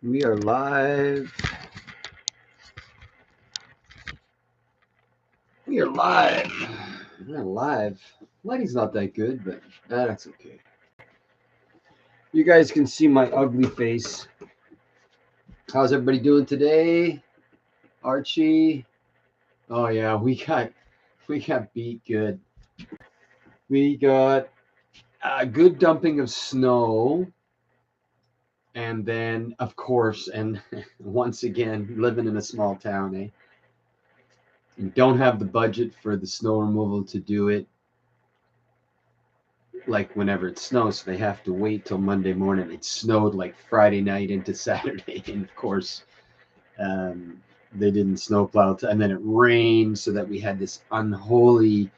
We are live. We are live. We're not live. Lighting's not that good, but that's okay. You guys can see my ugly face. How's everybody doing today? Archie. Oh yeah, we got beat good. We got a good dumping of snow, and then of course, and once again, living in a small town, eh? You don't have the budget for the snow removal to do it like whenever it snows, so they have to wait till Monday morning. It snowed like Friday night into Saturday, and of course, um, they didn't snowplow, and then it rained, so that we had this unholy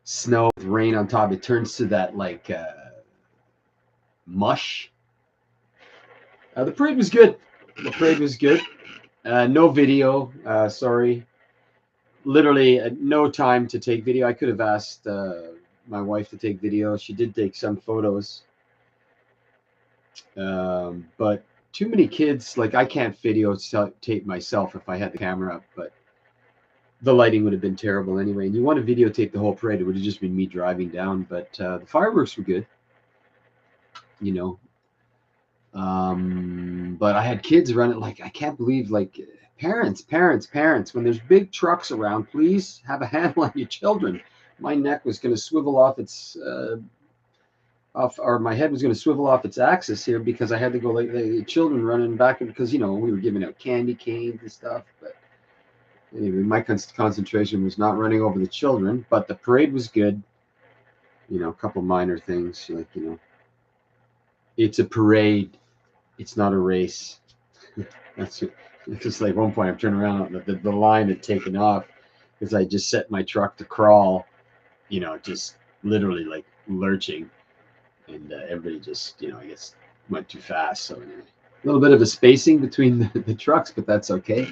snow with rain on top. It turns to that like mush. The parade was good. The parade was good. No video. Sorry. Literally no time to take video. I could have asked my wife to take video. She did take some photos. But too many kids, like I can't videotape myself if I had the camera up, but the lighting would have been terrible anyway. And you want to videotape the whole parade, it would have just been me driving down. But the fireworks were good, you know. But I had kids running, like I can't believe, like parents. When there's big trucks around, please have a handle on your children. My neck was going to swivel off, or my head was going to swivel off its axis here because I had to go like the children running back, because we were giving out candy canes and stuff. But anyway, my concentration was not running over the children, but the parade was good. A couple minor things, like it's a parade, it's not a race. That's just like one point I'm turning around, the line had taken off because I just set my truck to crawl, just literally like lurching, and everybody just, I guess, went too fast. So anyway, a little bit of a spacing between the trucks, but that's okay.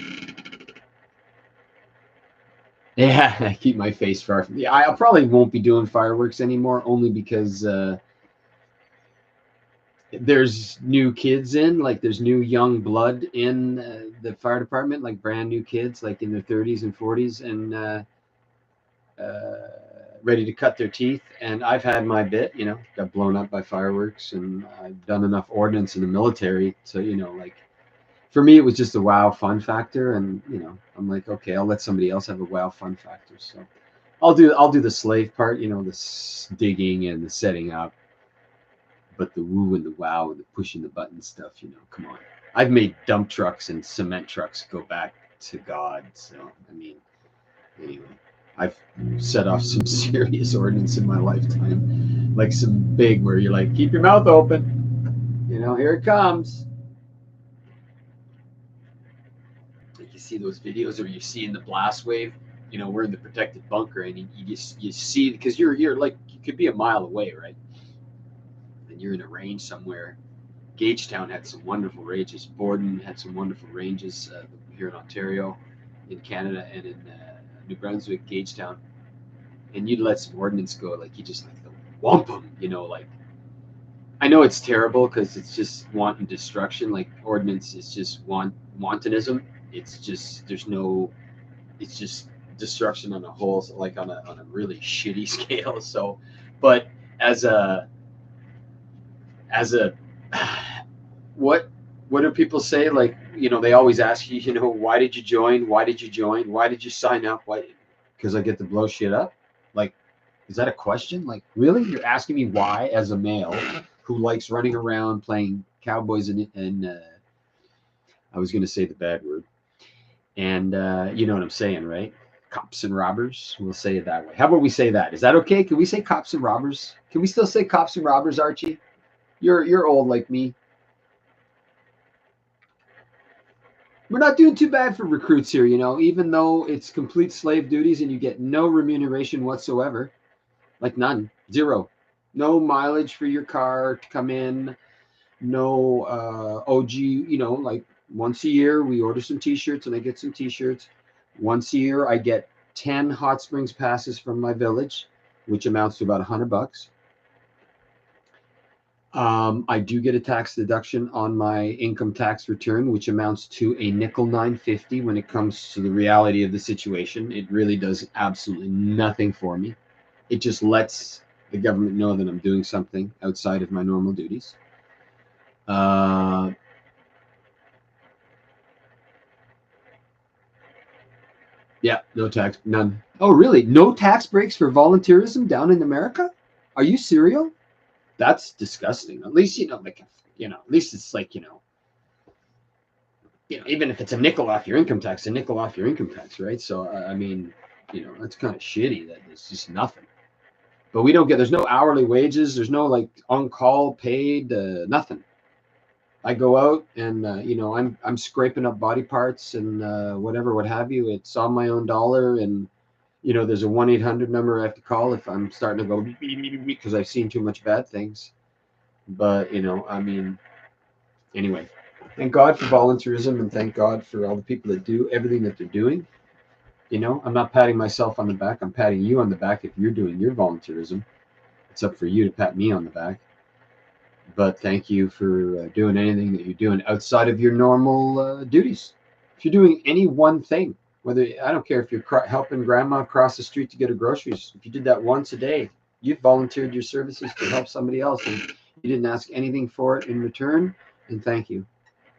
Yeah, I keep my face far from. Yeah, I probably won't be doing fireworks anymore, only because there's new kids like there's new young blood in the fire department, like brand new kids, like in their 30s and 40s, and ready to cut their teeth. And I've had my bit, got blown up by fireworks, and I've done enough ordnance in the military. So, like for me, it was just a wow fun factor. And, I'm like, okay, I'll let somebody else have a wow fun factor. So I'll do the slave part, the digging and the setting up, but the woo and the wow and the pushing the button stuff, come on. I've made dump trucks and cement trucks go back to God. So, I mean, anyway, I've set off some serious ordnance in my lifetime, like some big where you're like, keep your mouth open, here it comes. Like you see those videos, or you see in the blast wave, we're in the protected bunker, and you see, because you're like, you could be a mile away, right? And you're in a range somewhere. Gagetown had some wonderful ranges. Borden had some wonderful ranges here in Ontario, in Canada, and in New Brunswick, Gagetown. And you'd let some ordnance go, like you just like the wampum, like I know it's terrible because it's just wanton destruction. Like ordnance is just wantonism. It's just it's just destruction on a whole, like on a really shitty scale. So, but as a as a what what do people say? Like, they always ask you, why did you join? Why did you join? Why did you sign up? Why? Because I get to blow shit up. Like, is that a question? Like, really? You're asking me why, as a male who likes running around playing cowboys and I was going to say the bad word. And you know what I'm saying, right? Cops and robbers. We'll say it that way. How about we say that? Is that okay? Can we say cops and robbers? Can we still say cops and robbers, Archie? You're old like me. We're not doing too bad for recruits here, even though it's complete slave duties and you get no remuneration whatsoever. Like none. Zero. No mileage for your car to come in. No OG, like once a year we order some t-shirts and I get some t-shirts. Once a year I get 10 hot springs passes from my village, which amounts to about $100. I do get a tax deduction on my income tax return, which amounts to a nickel 950 when it comes to the reality of the situation. It really does absolutely nothing for me. It just lets the government know that I'm doing something outside of my normal duties. Uh, yeah, no tax, none. Oh, really? No tax breaks for volunteerism down in America? Are you serial? That's disgusting. At least, like, at least it's like, even if it's a nickel off your income tax, a nickel off your income tax, right? So, I mean, that's kind of shitty that it's just nothing. But we don't get, there's no hourly wages, there's no like on call paid, nothing. I go out and, I'm scraping up body parts and whatever, what have you. It's on my own dollar. And, there's a 1-800 number I have to call if I'm starting to go because I've seen too much bad things. But, I mean, anyway, thank God for volunteerism and thank God for all the people that do everything that they're doing. I'm not patting myself on the back. I'm patting you on the back if you're doing your volunteerism. It's up for you to pat me on the back. But thank you for doing anything that you're doing outside of your normal duties. If you're doing any one thing, whether I don't care if you're helping grandma cross the street to get her groceries, if you did that once a day, you've volunteered your services to help somebody else and you didn't ask anything for it in return. And thank you.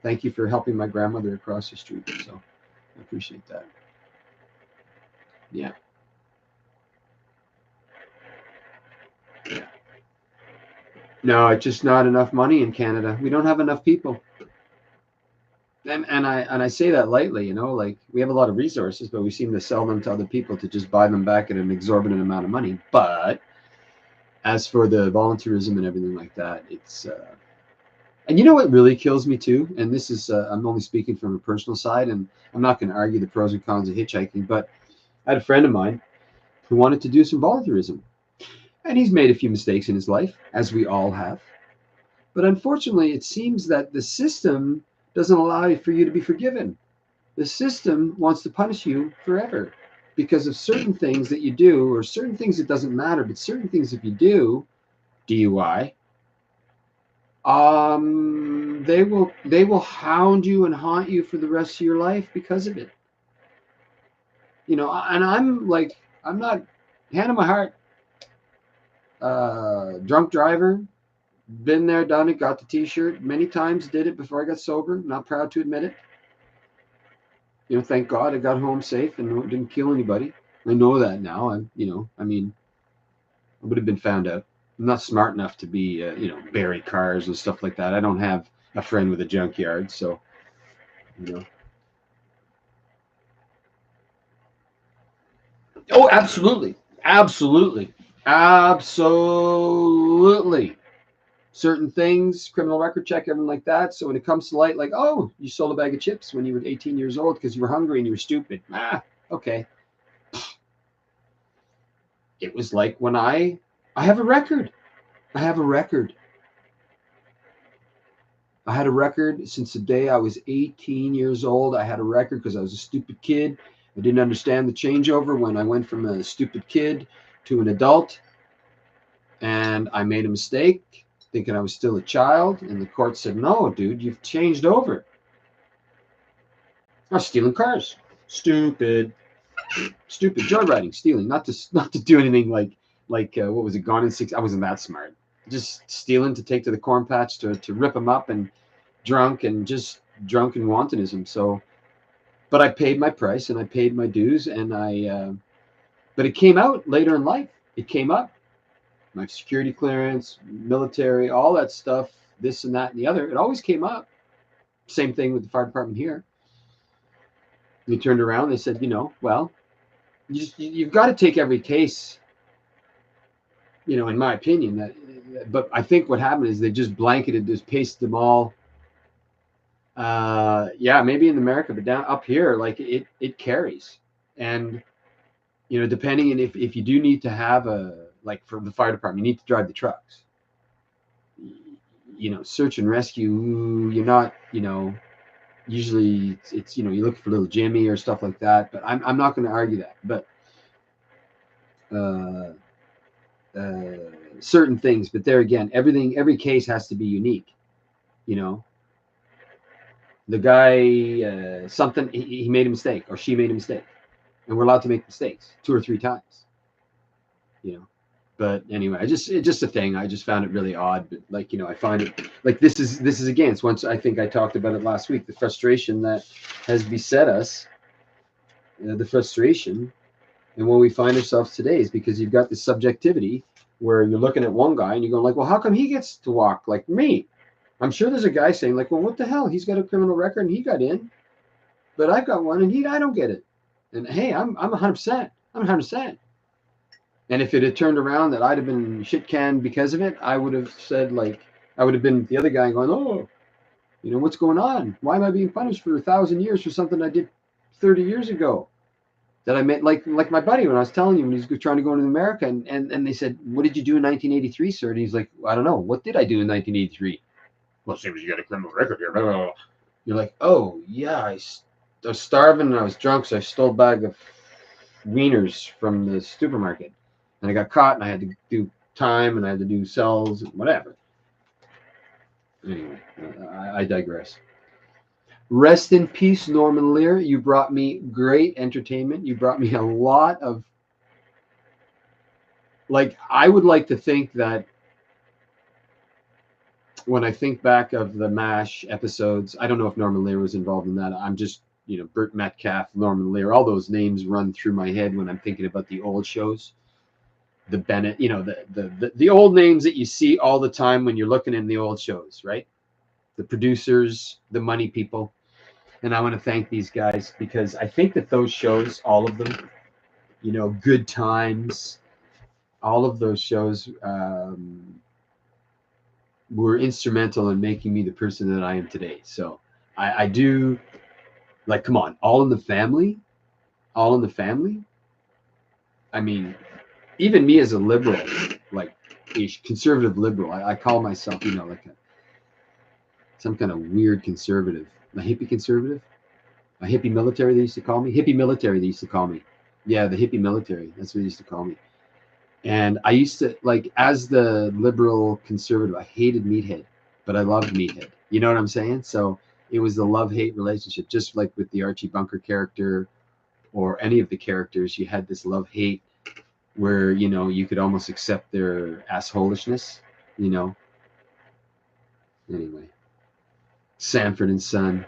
Thank you for helping my grandmother across the street. So I appreciate that. Yeah. Yeah. No, it's just not enough money in Canada. We don't have enough people. And I say that lightly, like we have a lot of resources, but we seem to sell them to other people to just buy them back at an exorbitant amount of money. But as for the volunteerism and everything like that, it's and you know what really kills me too, and this is I'm only speaking from a personal side, and I'm not going to argue the pros and cons of hitchhiking, but I had a friend of mine who wanted to do some volunteerism, and he's made a few mistakes in his life, as we all have. But unfortunately, it seems that the system doesn't allow for you to be forgiven. The system wants to punish you forever because of certain things that you do, or certain things that doesn't matter, but certain things if you do, DUI, they will hound you and haunt you for the rest of your life because of it. And I'm like, I'm not, hand on my heart, drunk driver, been there, done it, got the t-shirt many times, did it before I got sober, not proud to admit it. Thank God I got home safe and didn't kill anybody. I know that now. I mean, I would have been found out. I'm not smart enough to be, bury cars and stuff like that. I don't have a friend with a junkyard, so, you know. Oh, absolutely, absolutely, absolutely. Certain things, criminal record check, everything like that. So when it comes to light, like, oh, you sold a bag of chips when you were 18 years old because you were hungry and you were stupid. Okay. It was like when I have a record. I have a record. I had a record since the day I was 18 years old. I had a record because I was a stupid kid. I didn't understand the changeover when I went from a stupid kid to an adult. And I made a mistake thinking I was still a child. And the court said, no, dude, you've changed over. I was stealing cars. Stupid. Stupid. Joyriding, stealing. Not to do anything like what was it, Gone in Six? I wasn't that smart. Just stealing to take to the corn patch to rip them up, and drunk and just drunken wantonism. So, but I paid my price and I paid my dues, and but it came out later in life. It came up. My security clearance, military, all that stuff, this and that and the other. It always came up. Same thing with the fire department here. They turned around. They said, well, you've got to take every case. In my opinion, but I think what happened is they just blanketed, just pasted them all. Yeah, maybe in America, but down up here, like it carries. And depending on if you do need to have like for the fire department, you need to drive the trucks. Search and rescue, you're not, usually it's you look for little Jimmy or stuff like that. But I'm not going to argue that. But certain things, but there again, every case has to be unique. You know, the guy, something, he made a mistake or she made a mistake, and we're allowed to make mistakes 2 or 3 times. You know, but anyway, it's just a thing. I just found it really odd, but like, I find it like this is again. It's once, I think I talked about it last week. The frustration that has beset us, the frustration, and when we find ourselves today is because you've got this subjectivity where you're looking at one guy and you're going like, well, how come he gets to walk like me? I'm sure there's a guy saying like, well, what the hell? He's got a criminal record and he got in, but I've got one and I don't get it. And hey, I'm 100%. I'm 100%. And if it had turned around that I'd have been shit canned because of it, I would have said like, I would have been the other guy going, oh, what's going on? Why am I being punished for 1,000 years for something I did 30 years ago? That I met, like my buddy, when I was telling you when he was trying to go into America, and they said, what did you do in 1983, sir? And he's like, I don't know. What did I do in 1983? Well, same as you got a criminal record here. Blah, blah, blah. You're like, oh, yeah, I was starving and I was drunk, so I stole a bag of wieners from the supermarket. And I got caught and I had to do time and I had to do cells and whatever. Anyway, I digress. Rest in peace, Norman Lear. You brought me great entertainment. You brought me a lot of, like, I would like to think that when I think back of the MASH episodes, I don't know if Norman Lear was involved in that. I'm just, Burt Metcalf, Norman Lear, all those names run through my head when I'm thinking about the old shows. The Bennett, the old names that you see all the time when you're looking in the old shows, right? The producers, the money people. And I want to thank these guys because I think that those shows, all of them, Good Times, all of those shows were instrumental in making me the person that I am today. So I do, like, come on, All in the Family. I mean, even me as a liberal, like a conservative liberal, I call myself, like some kind of weird conservative. A hippie conservative, a hippie military, they used to call me. Hippie military, they used to call me. Yeah, the hippie military, that's what they used to call me. And I used to, like, as the liberal conservative, I hated Meathead, but I loved Meathead. You know what I'm saying? So it was the love-hate relationship, just like with the Archie Bunker character or any of the characters. You had this love-hate where, you could almost accept their assholishness, Anyway. Sanford and Son,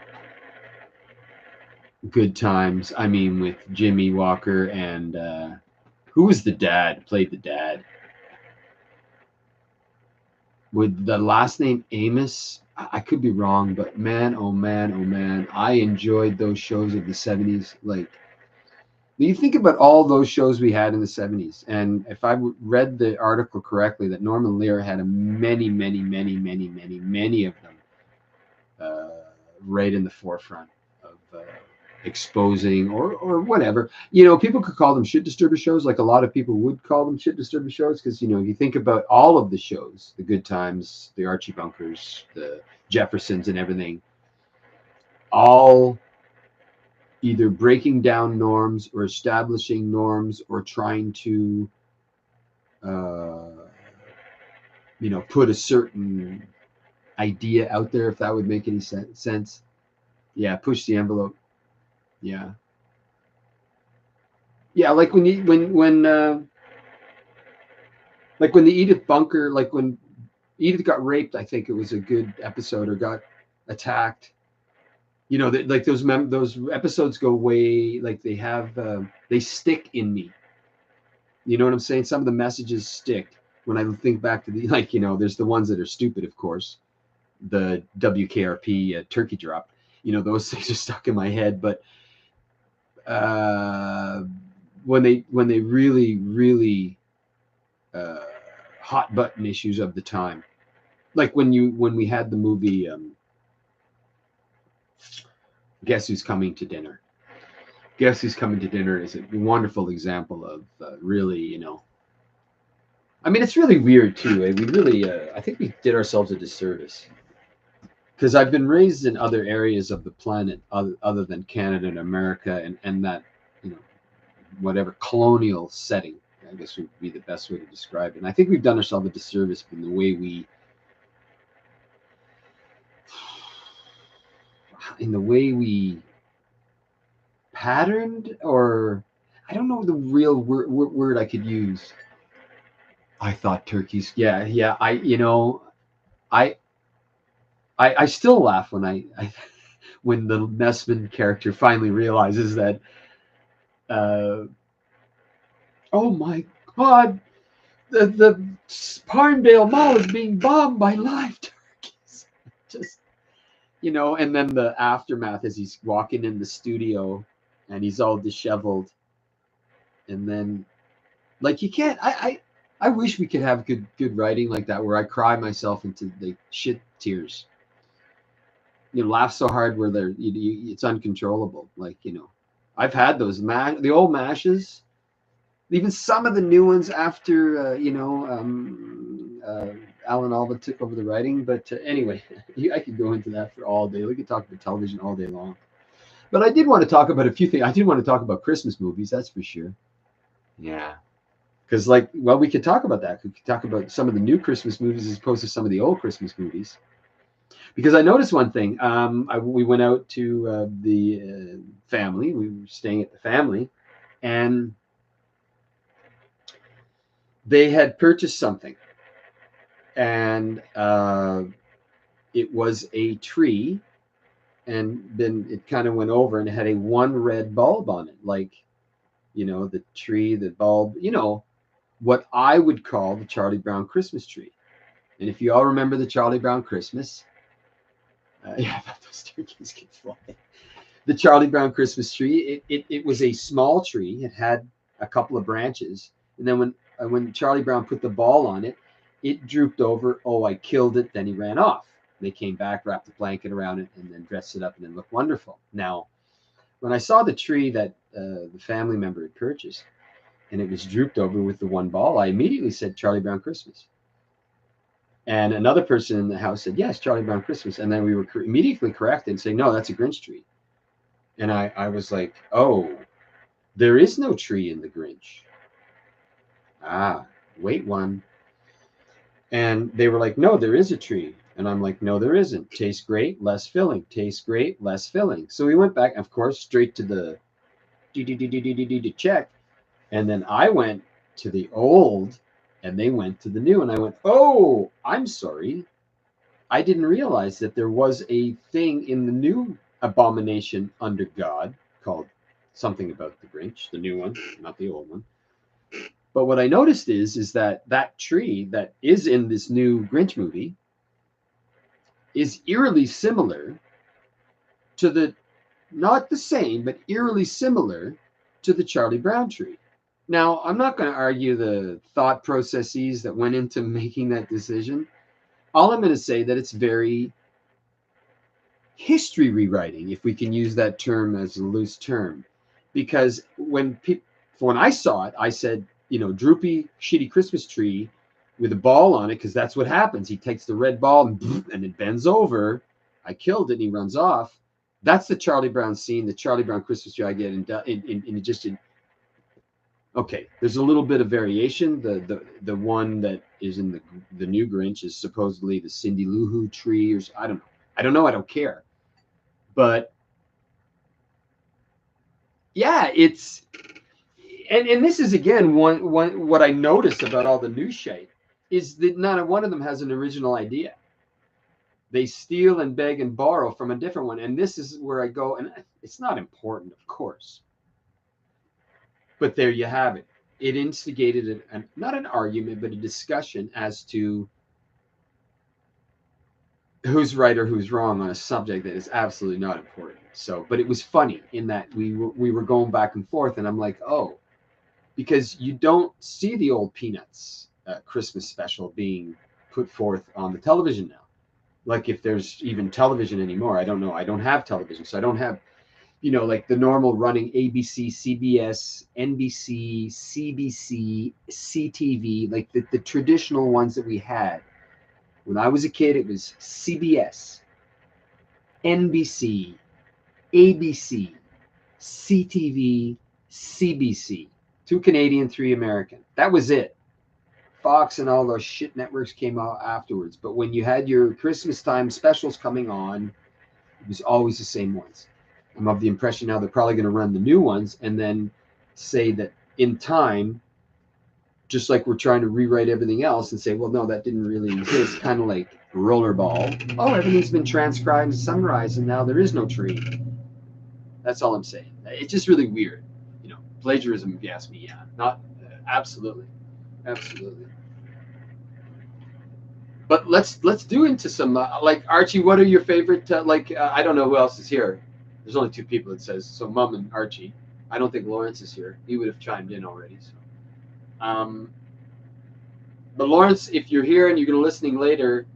Good Times. I mean, with Jimmy Walker and who was the dad? Played the dad with the last name Amos. I could be wrong, but man, oh man, I enjoyed those shows of the 70s. Like, you think about all those shows we had in the 70s, and if I read the article correctly, that Norman Lear had many of them right in the forefront of exposing or whatever. People could call them shit disturber shows, like a lot of people would call them shit disturber shows, because if you think about all of the shows, the Good Times, the Archie Bunkers, the Jeffersons and everything, all either breaking down norms or establishing norms or trying to put a certain idea out there, if that would make any sense. Yeah, push the envelope. Yeah, like when the Edith Bunker, like when Edith got raped, I think it was a good episode, or got attacked. Like those episodes go way, like they have they stick in me. You know what I'm saying? Some of the messages stick when I think back to the, like, there's the ones that are stupid, of course, the WKRP turkey drop. Those things are stuck in my head. But when they really hot button issues of the time, like when we had the movie Guess Who's Coming to Dinner. Guess Who's Coming to Dinner is a wonderful example of really, I mean, it's really weird too. We really, I think we did ourselves a disservice, because I've been raised in other areas of the planet other than Canada and America, and that, whatever colonial setting, I guess would be the best way to describe it. And I think we've done ourselves a disservice in the way we patterned, or I don't know the real word I could use. I thought turkeys. Yeah. I I still laugh when when the Messman character finally realizes that, uh, oh my God, the Palmdale Mall is being bombed by live turkeys. Just, and then the aftermath as he's walking in the studio and he's all disheveled, and then like you can't. I wish we could have good writing like that where I cry myself into the shit tears. Laugh so hard where it's uncontrollable. Like, I've had those the old mashes, even some of the new ones after Alan Alda took over the writing. But anyway, I could go into that for all day. We could talk about television all day long. But I did want to talk about a few things. I did want to talk about Christmas movies, that's for sure. Yeah. Because, we could talk about that. We could talk about some of the new Christmas movies as opposed to some of the old Christmas movies. Because I noticed one thing. We went out to the family. We were staying at the family, and they had purchased something, and it was a tree, and then it kind of went over, and it had one red bulb on it, the tree, the bulb, what I would call the Charlie Brown Christmas tree. And if you all remember the Charlie Brown Christmas, yeah, those turkeys can fly. The Charlie Brown Christmas tree, it was a small tree. It had a couple of branches, and then when Charlie Brown put the ball on it, it drooped over. Oh, I killed it. Then he ran off. They came back, wrapped a blanket around it, and then dressed it up, and it looked wonderful. Now, when I saw the tree that the family member had purchased, and it was drooped over with the one ball, I immediately said Charlie Brown Christmas. And another person in the house said, yes, Charlie Brown Christmas. And then we were immediately corrected and saying, no, that's a Grinch tree. And I was like, oh, there is no tree in the Grinch. Wait one. And they were like, no, there is a tree. And I'm like, no, there isn't. Tastes great, less filling. Tastes great, less filling. So we went back, of course, straight to the check. And then I went to the old, and they went to the new. And I went, oh, I'm sorry. I didn't realize that there was a thing in the new abomination under God called something about the Grinch, the new one, not the old one. But what I noticed is that tree that is in this new Grinch movie is eerily similar to not the same, but eerily similar to the Charlie Brown tree. Now, I'm not going to argue the thought processes that went into making that decision. All I'm going to say that it's very history rewriting, if we can use that term as a loose term, because when I saw it, I said, droopy, shitty Christmas tree with a ball on it, because that's what happens. He takes the red ball and it bends over. I killed it, and he runs off. That's the Charlie Brown scene, the Charlie Brown Christmas tree I get in. Okay, there's a little bit of variation. The one that is in the new Grinch is supposedly the Cindy Lou Who tree, or I don't know. I don't care. But yeah, it's and this is again one what I noticed about all the new shite is that not one of them has an original idea. They steal and beg and borrow from a different one, and this is where I go, and it's not important, of course, but there you have it. It instigated not an argument, but a discussion as to who's right or who's wrong on a subject that is absolutely not important. So, but it was funny in that we were going back and forth, and I'm like, oh, because you don't see the old Peanuts Christmas special being put forth on the television now. Like, if there's even television anymore, I don't know. I don't have television, so I don't have, like the normal running ABC, CBS, NBC, CBC, CTV, like the traditional ones that we had. When I was a kid, it was CBS, NBC, ABC, CTV, CBC. 2 Canadian, 3 American. That was it. Fox and all those shit networks came out afterwards. But when you had your Christmas time specials coming on, it was always the same ones. I'm of the impression now they're probably going to run the new ones and then say that in time, just like we're trying to rewrite everything else and say, well, no, that didn't really exist. Kind of like Rollerball. Oh, everything's been transcribed and summarized, and now there is no tree. That's all I'm saying. It's just really weird, plagiarism. If you ask me, yeah, not absolutely, absolutely. But let's do into some like Archie. What are your favorite? I don't know who else is here. There's only 2 people. It says so. Mum and Archie. I don't think Lawrence is here. He would have chimed in already. So. But Lawrence, if you're here and you're going to listening later,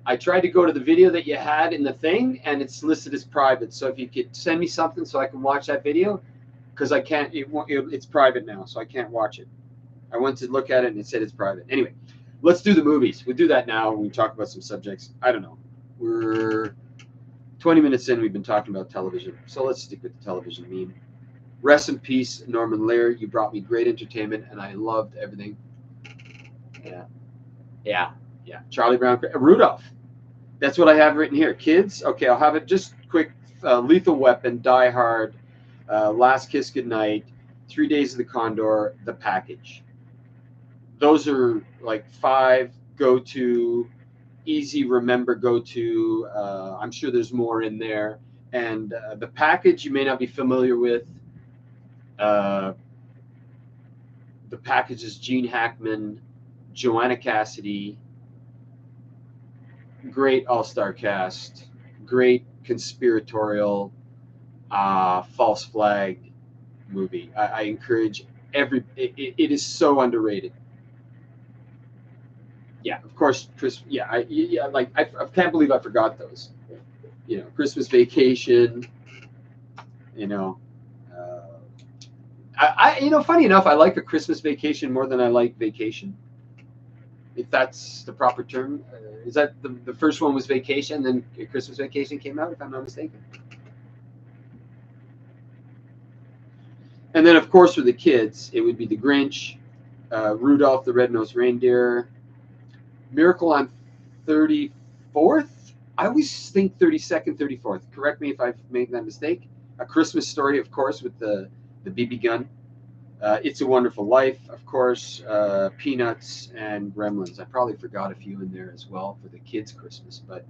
I tried to go to the video that you had in the thing, and it's listed as private. So if you could send me something so I can watch that video, because I can't. It's private now, so I can't watch it. I went to look at it and it said it's private. Anyway, let's do the movies. We'll do that now when we talk about some subjects. I don't know. We're 20 minutes in. We've been talking about television, so let's stick with the television meme. Rest in peace, Norman Lear. You brought me great entertainment, and I loved everything. Yeah. Charlie Brown, Rudolph. That's what I have written here. Kids. Okay, I'll have it just quick. Lethal Weapon, Die Hard, Last Kiss Goodnight, 3 Days of the Condor, The Package. Those are like 5 go-to, easy remember go-to. I'm sure there's more in there. And The Package you may not be familiar with. The Package is Gene Hackman, Joanna Cassidy. Great all-star cast. Great conspiratorial false flag movie. I encourage it is so underrated. Yeah, of course, Chris. Yeah, I can't believe I forgot those. Christmas Vacation. Funny enough, I like A Christmas Vacation more than I like Vacation. If that's the proper term. Is that the first one was Vacation, then A Christmas Vacation came out, if I'm not mistaken? And then, of course, for the kids, it would be The Grinch, Rudolph the Red-Nosed Reindeer, Miracle on 34th. I always think 32nd, 34th. Correct me if I've made that mistake. A Christmas Story, of course, with the BB gun. It's a Wonderful Life, of course, Peanuts, and Gremlins. I probably forgot a few in there as well for the kids' Christmas. But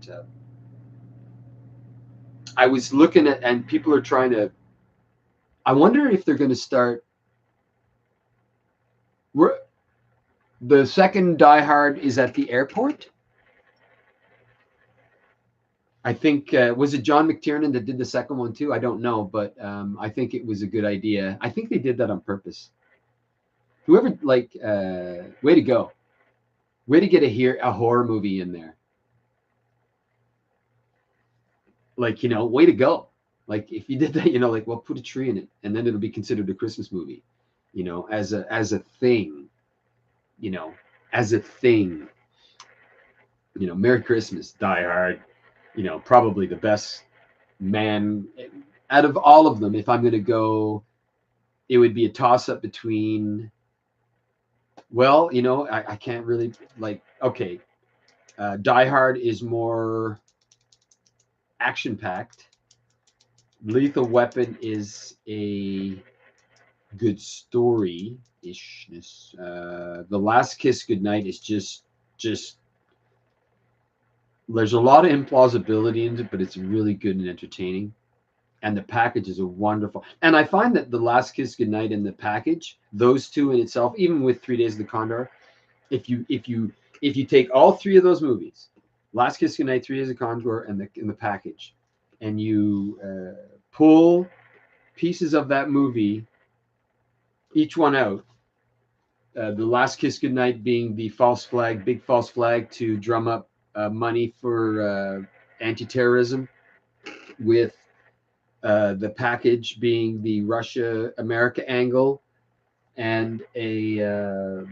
I was looking at, and people are trying to, I wonder if they're going to start. The second Die Hard is at the airport. I think, was it John McTiernan that did the second one too? I don't know, but I think it was a good idea. I think they did that on purpose. Whoever, way to go. Way to get a horror movie in there. Way to go. If you did that, well, put a tree in it, and then it'll be considered a Christmas movie, as a thing, as a thing. Merry Christmas, Die Hard. Probably the best man out of all of them. If I'm going to go, it would be a toss-up between, well, I can't really, okay, Die Hard is more action-packed. Lethal Weapon is a good story-ishness. The Last Kiss Goodnight is just there's a lot of implausibility in it, but it's really good and entertaining. And The Package is a wonderful. And I find that The Last Kiss Goodnight and The Package, those two in itself, even with 3 Days of the Condor, if you take all 3 of those movies, Last Kiss Goodnight, 3 Days of the Condor, and the Package, and you pull pieces of that movie, each one out. The Last Kiss Goodnight being the big false flag to drum up money for anti-terrorism, with The Package being the Russia-America angle, and a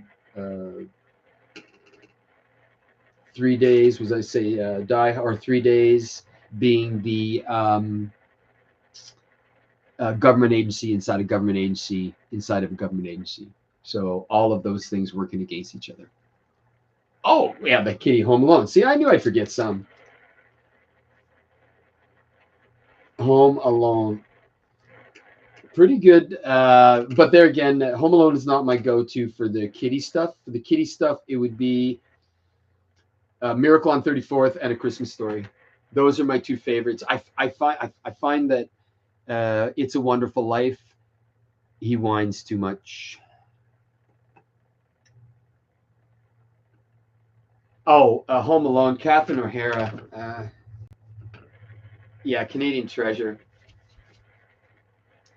3 days, was I say Die, or 3 days being the government agency inside a government agency inside of a government agency. So all of those things working against each other. Oh, yeah, the kitty Home Alone. See, I knew I'd forget some. Home Alone. Pretty good. But there again, Home Alone is not my go-to for the kitty stuff. For the kitty stuff, it would be Miracle on 34th and A Christmas Story. Those are my two favorites. I find that It's a Wonderful Life, he whines too much. Oh, Home Alone, Catherine O'Hara. Yeah, Canadian Treasure.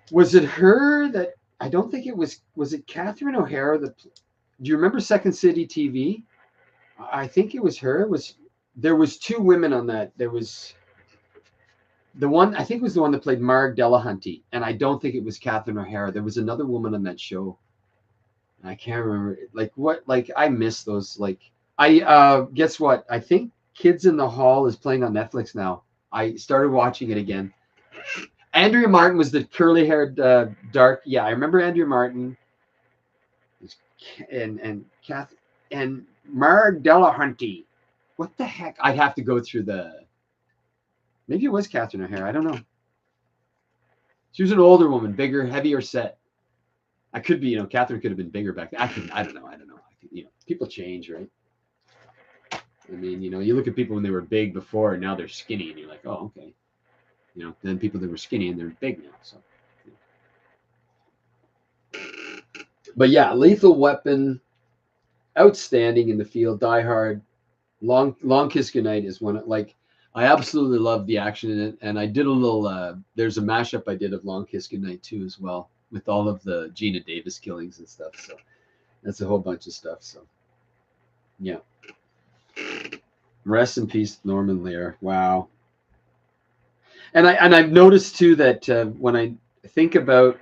Was it her that? I don't think it was. Was it Catherine O'Hara? That? Do you remember Second City TV? I think it was her. It was there was two women on that? There was the one. I think it was the one that played Marg Delahunty, and I don't think it was Catherine O'Hara. There was another woman on that show. I can't remember. Like what? Like I miss those. Like I guess what? I think Kids in the Hall is playing on Netflix now. I started watching it again. Andrea Martin was the curly-haired dark. Yeah, I remember Andrea Martin, and Kath and Marg Delahunty. What the heck? I'd have to go through the. Maybe it was Catherine O'Hara. I don't know. She was an older woman, bigger, heavier set. I could be, Catherine could have been bigger back then. I don't know. People change, right? I mean, you look at people when they were big before, and now they're skinny, and you're like, oh, okay. Then people that were skinny and they're big now. So, but yeah, Lethal Weapon, outstanding in the field. Die Hard, Long Kiss Goodnight is one. Like, I absolutely love the action in it, and I did a little. There's a mashup I did of Long Kiss Goodnight too, as well, with all of the Gina Davis killings and stuff. So that's a whole bunch of stuff. So yeah. Rest in peace, Norman Lear. Wow. And I've noticed too that when I think about,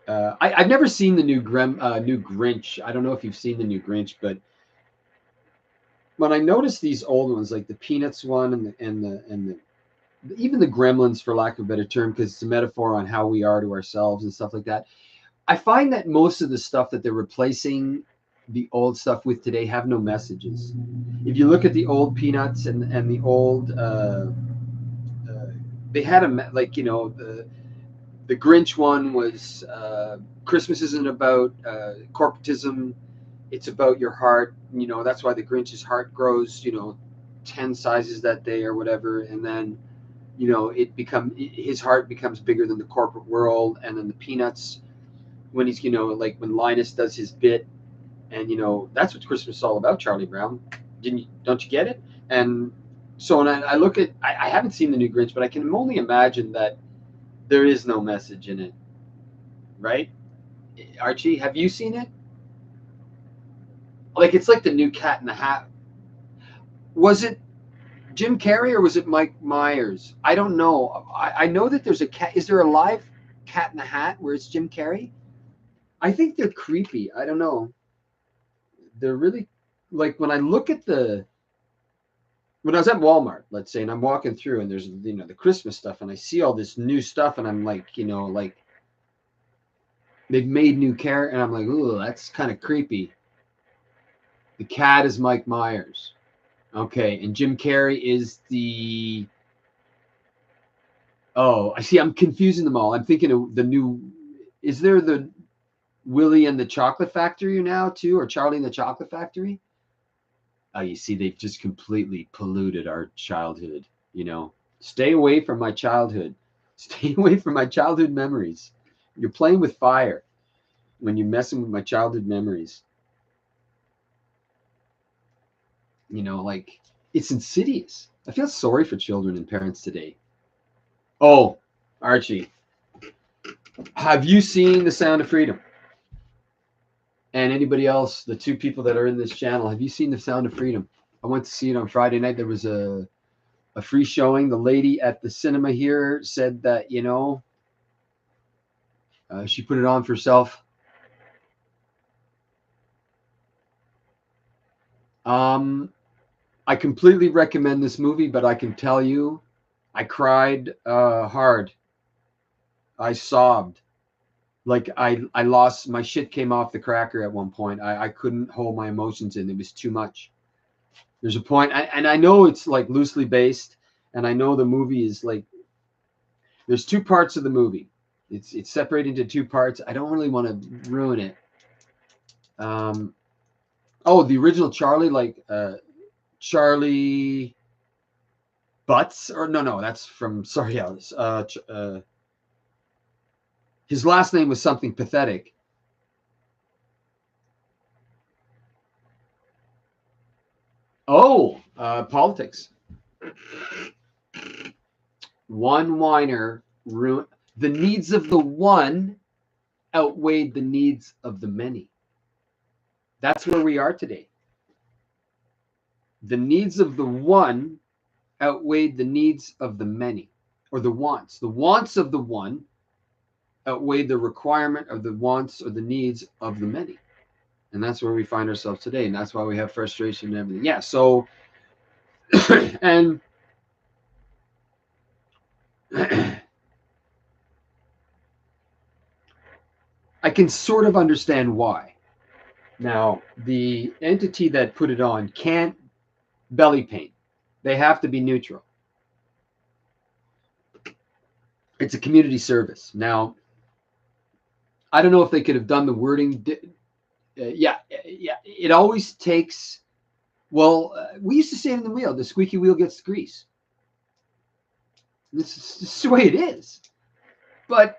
I've never seen the new Grinch. I don't know if you've seen the new Grinch, but when I notice these old ones, like the Peanuts one and even the Gremlins, for lack of a better term, because it's a metaphor on how we are to ourselves and stuff like that. I find that most of the stuff that they're replacing the old stuff with today have no messages. If you look at the old Peanuts and the old. They had the Grinch one was Christmas isn't about corporatism, it's about your heart. That's why the Grinch's heart grows 10 sizes that day or whatever, and then his heart becomes bigger than the corporate world. And then the Peanuts, when he's like when Linus does his bit, and that's what Christmas is all about. Charlie Brown, don't you get it? And so when I look at, I haven't seen the new Grinch, but I can only imagine that there is no message in it, right? Archie, have you seen it? Like, it's like the new Cat in the Hat. Was it Jim Carrey or was it Mike Myers? I don't know. I know that there's a cat. Is there a live Cat in the Hat where it's Jim Carrey? I think they're creepy. I don't know. They're really, like, when I look at when I was at Walmart, let's say, and I'm walking through and there's, the Christmas stuff, and I see all this new stuff, and I'm like, like they've made new character, and I'm like, ooh, that's kind of creepy. The cat is Mike Myers. Okay. And Jim Carrey is I see. I'm confusing them all. I'm thinking of the new, is there the Willie and the Chocolate Factory now too, or Charlie and the Chocolate Factory? You see, they've just completely polluted our childhood. Stay away from my childhood. Stay away from my childhood memories. You're playing with fire when you're messing with my childhood memories. Like, it's insidious. I feel sorry for children and parents today. Oh, Archie, have you seen The Sound of Freedom? And anybody else, the two people that are in this channel, have you seen The Sound of Freedom? I went to see it on Friday night. There was a free showing. The lady at the cinema here said that, she put it on for herself. I completely recommend this movie, but I can tell you, I cried hard. I sobbed. Like I lost my shit, came off the cracker at one point. I couldn't hold my emotions in. It was too much. There's a point, and I know it's like loosely based, and I know the movie is like, there's two parts of the movie. It's separated into two parts. I don't really want to ruin it. The original Charlie, like Charlie Butts, or no, that's from Sorry Alice. His last name was something pathetic. Politics. One whiner ruined the needs of the one outweighed the needs of the many. That's where we are today. The needs of the one outweighed the needs of the many, or the wants. The wants of the one outweighed the requirement of the wants or the needs of the many. And that's where we find ourselves today. And that's why we have frustration and everything. Yeah. So, and I can sort of understand why. Now, the entity that put it on can't belly paint. They have to be neutral. It's a community service. Now, I don't know if they could have done the wording. Yeah. It always takes. Well, we used to say it in the wheel: the squeaky wheel gets the grease. This is the way it is. But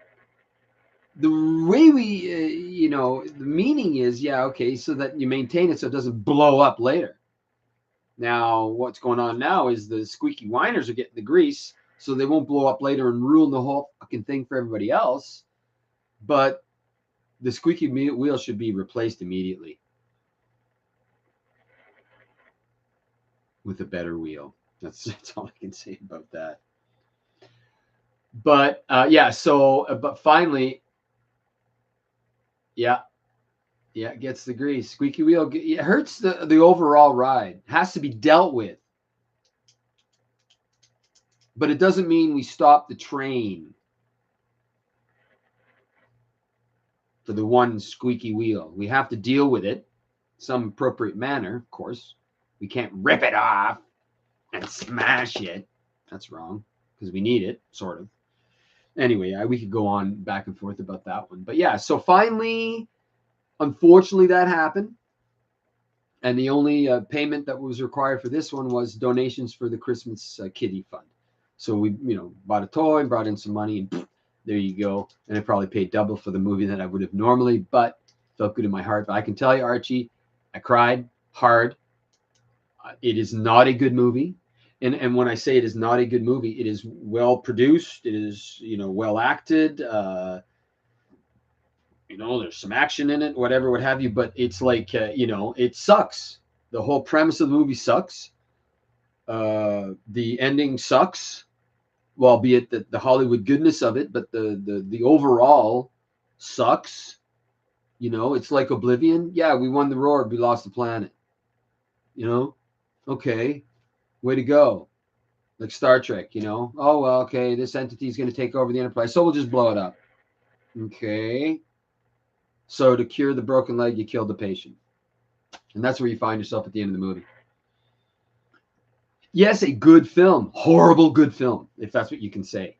the way we, the meaning is, so that you maintain it so it doesn't blow up later. Now, what's going on now is the squeaky whiners are getting the grease, so they won't blow up later and ruin the whole fucking thing for everybody else. But the squeaky wheel should be replaced immediately with a better wheel. That's all I can say about that. But but finally, it gets the grease. Squeaky wheel, it hurts the overall ride. It has to be dealt with. But it doesn't mean we stop the train for the one squeaky wheel. We have to deal with it in some appropriate manner, of course. We can't rip it off and smash it. That's wrong, because we need it, sort of. Anyway, we could go on back and forth about that one. But yeah, so finally, unfortunately, that happened. And the only payment that was required for this one was donations for the Christmas Kitty Fund. So we, bought a toy, brought in some money, and there you go. And I probably paid double for the movie that I would have normally, but felt good in my heart. But I can tell you, Archie, I cried hard. It is not a good movie. And when I say it is not a good movie, it is well produced. It is, well acted. There's some action in it, whatever, what have you. But it's like, it sucks. The whole premise of the movie sucks. The ending sucks. Well, albeit the Hollywood goodness of it, but the overall sucks. It's like Oblivion. Yeah, we won the war, we lost the planet. Okay, way to go. Like Star Trek, oh, well, okay, this entity is going to take over the Enterprise, so we'll just blow it up. Okay. So to cure the broken leg, you kill the patient. And that's where you find yourself at the end of the movie. Yes, a good film. Horrible good film, if that's what you can say.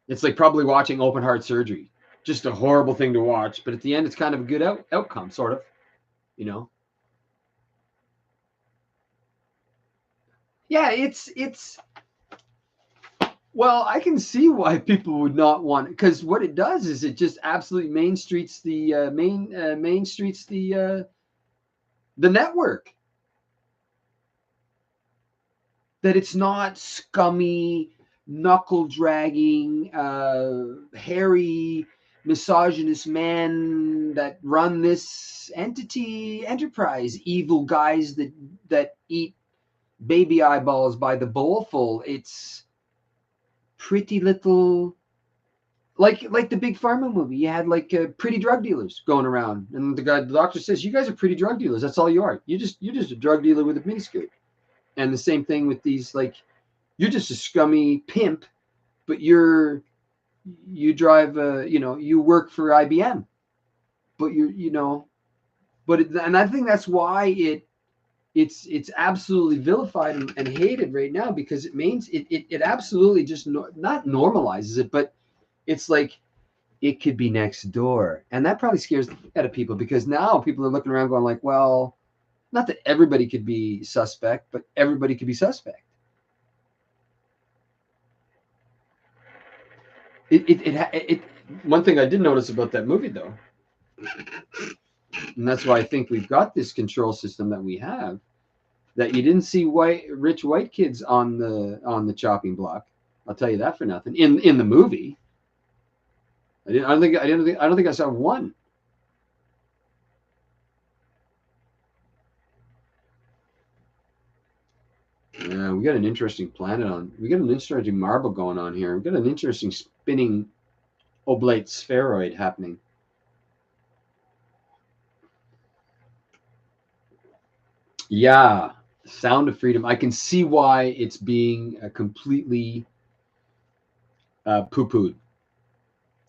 It's like probably watching Open Heart Surgery. Just a horrible thing to watch, but at the end, it's kind of a good outcome, sort of. Yeah, it's well, I can see why people would not want it, because what it does is it just absolutely main streets the network. That it's not scummy, knuckle dragging, hairy, misogynist men that run this enterprise, evil guys that eat baby eyeballs by the bowlful. It's pretty little, like the Big Pharma movie. You had like pretty drug dealers going around, and the doctor says, "You guys are pretty drug dealers. That's all you are. You're just a drug dealer with a miniskirt." And the same thing with these, like, you're just a scummy pimp, but you're you drive, you work for IBM, but and I think that's why it's absolutely vilified and hated right now, because it means it absolutely just not normalizes it, but it's like it could be next door, and that probably scares the heck out of people, because now people are looking around going like, well, not that everybody could be suspect, but everybody could be suspect. It one thing I did notice about that movie though, and that's why I think we've got this control system that we have, that you didn't see rich white kids on the chopping block. I'll tell you that for nothing. In the movie, I don't think I saw one. Yeah, we got an interesting planet on. We got an interesting marble going on here. We got an interesting spinning oblate spheroid happening. Yeah, Sound of Freedom. I can see why it's being completely poo-pooed.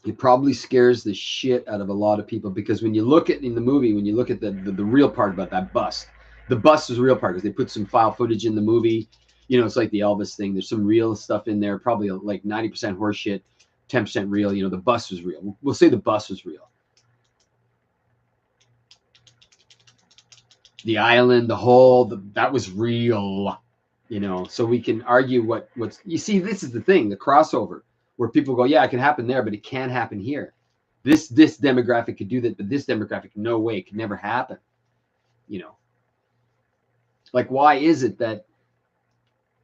It probably scares the shit out of a lot of people, because when you look at in the movie, when you look at the real part about that bust, the bust is the real part, because they put some file footage in the movie. It's like the Elvis thing. There's some real stuff in there, probably like 90% horseshit, 10% real. The bust was real. We'll say the bust was real. The island, that was real. So we can argue what's. You see, this is the thing, the crossover, where people go, yeah, it can happen there, but it can't happen here. This demographic could do that, but this demographic, no way, it could never happen. Like, why is it that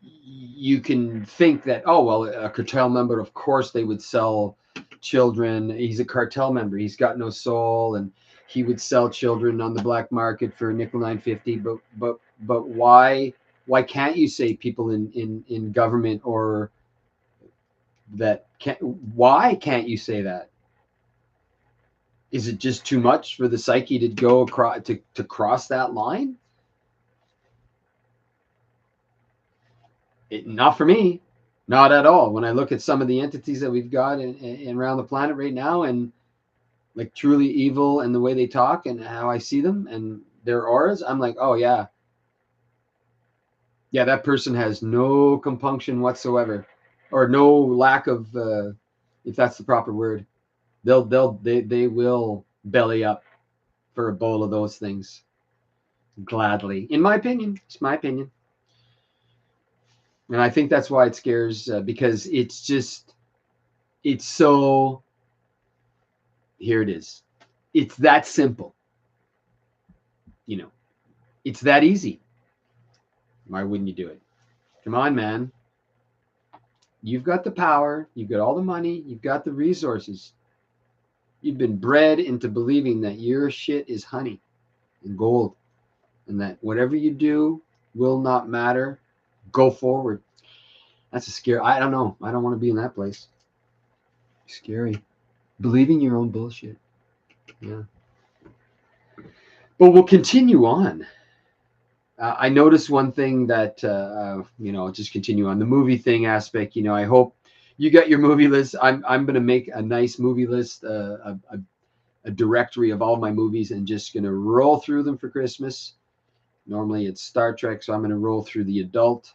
you can think that, oh, well, a cartel member, of course they would sell children. He's a cartel member. He's got no soul, and he would sell children on the black market for $9.50. But why can't you say people in government or that can't? Why can't you say that? Is it just too much for the psyche to go across to cross that line? Not for me, not at all. When I look at some of the entities that we've got in around the planet right now, and like truly evil, and the way they talk and how I see them and their auras, I'm like, oh yeah, that person has no compunction whatsoever, or no lack of, if that's the proper word. They will belly up for a bowl of those things gladly. In my opinion, it's my opinion. And I think that's why it scares, because it's so, here it is. It's that simple. It's that easy. Why wouldn't you do it? Come on, man. You've got the power. You've got all the money. You've got the resources. You've been bred into believing that your shit is honey and gold, and that whatever you do will not matter. Go forward. That's a scary. I don't know. I don't want to be in that place. Scary. Believing your own bullshit. Yeah. But we'll continue on. I noticed one thing that, just continue on the movie thing aspect. I hope you got your movie list. I'm going to make a nice movie list, a directory of all my movies, and just going to roll through them for Christmas. Normally it's Star Trek, so I'm going to roll through the adult.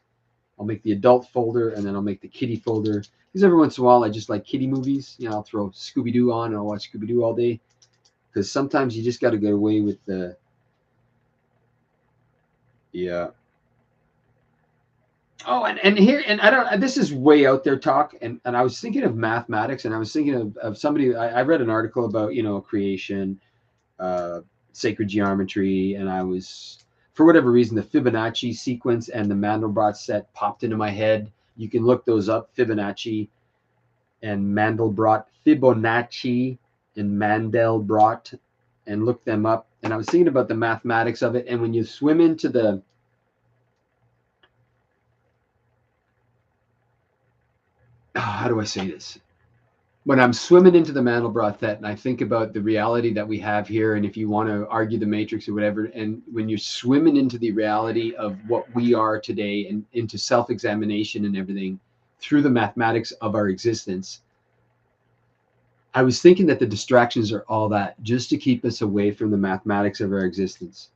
I'll make the adult folder, and then I'll make the kiddie folder. Because every once in a while, I just like kiddie movies. I'll throw Scooby-Doo on, and I'll watch Scooby-Doo all day. Because sometimes you just got to get away with the... Yeah. Oh, and here, and I don't, this is way out there talk. And I was thinking of mathematics, and I was thinking of somebody, I read an article about, creation, sacred geometry. And I was, for whatever reason, the Fibonacci sequence and the Mandelbrot set popped into my head. You can look those up, Fibonacci and Mandelbrot, Fibonacci and Mandelbrot, and look them up. And I was thinking about the mathematics of it. And when you swim into the, how do I say this? When I'm swimming into the Mandelbrot set, and I think about the reality that we have here, and if you want to argue the matrix or whatever, and when you're swimming into the reality of what we are today and into self-examination and everything through the mathematics of our existence, I was thinking that the distractions are all that just to keep us away from the mathematics of our existence.